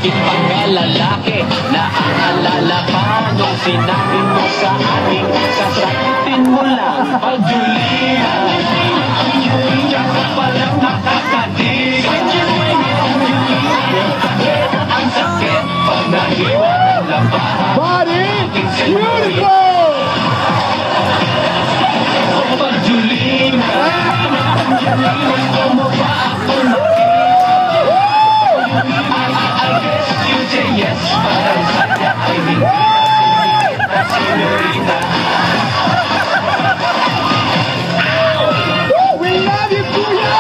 aking pagkalalaki. Naaalala ka nung sinabi mo sa akin, sasagutin mo lang pag Julia. Diyan ka palang nakakadig. Ang sakit pag nahiwa ng labahan. Body, beautiful! Pag Julina, gusto mo ba ako I guess you say yes, parang saya ay hindi na senorita. We love you, Kuya!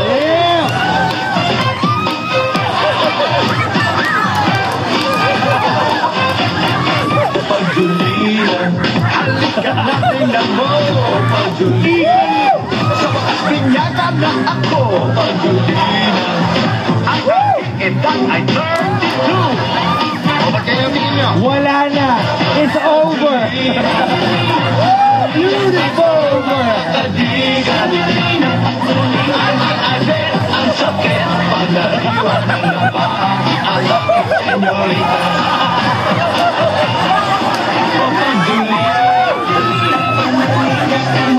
Yeah! Pag Julina, halika natin na mo. Pag Julina, sa wakas binyagan na ako. Pag Julina, ang aking edad ay 32. O ba't kayo tingin nyo? Wala na! It's over! Beautiful over! Ang sakit pag nariwa ng labahan. Ang aking senyorita. Pag Julina,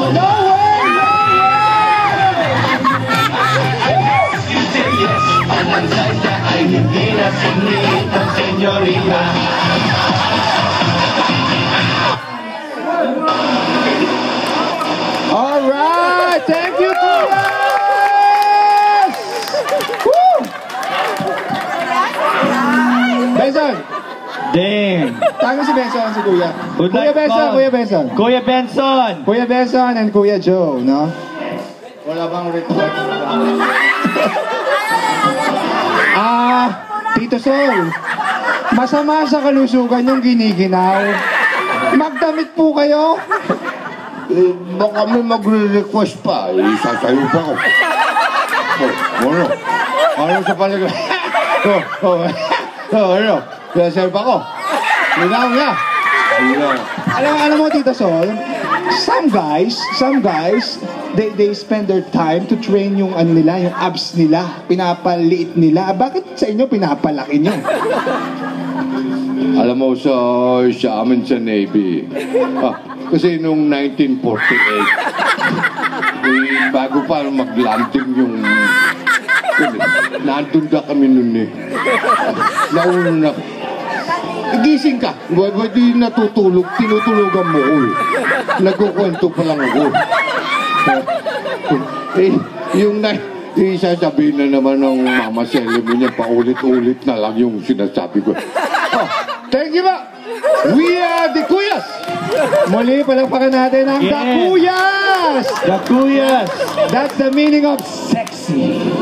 No way! you say yes, ang saya ay hindi na sinita, senyorita. Alright! Thank you, Kuya! Woo! Benson! Damn. Tago si Benson, si Kuya. Good Kuya luck, Benson, Paul. Kuya Benson. Kuya Benson. Kuya Benson and Kuya Joe, no? Wala bang report? Tito Sol, masama sa kalusugan yung giniginaw. Magdamit po kayo. Baka may magre-request pa. Sasayo pa ako. Ano? Ano sa palagay? Ano? Sasayo pa ako. Ligaw nga. Alam mo, Tito Sol, some guys, they spend their time to train yung ano nila, yung abs nila, pinapaliit nila. Bakit sa inyo pinapalaki nyo? Alam mo, sa amin sa Navy, kasi nung 1948, bago pa mag-landing yung... Nandun na kami nun eh. Nauna na. Gising ka. Ba't di natutulog? Tinutulogan mo ko eh. Nagkukwento pa lang ako. Yung sasabihin na naman ng mama Sally mo niya, paulit-ulit na lang yung sinasabi ko. Thank you ba? We are the Kuyas! Muli, palakpakan natin ang Yes. The Kuyas! The Kuyas. That's the meaning of sexy.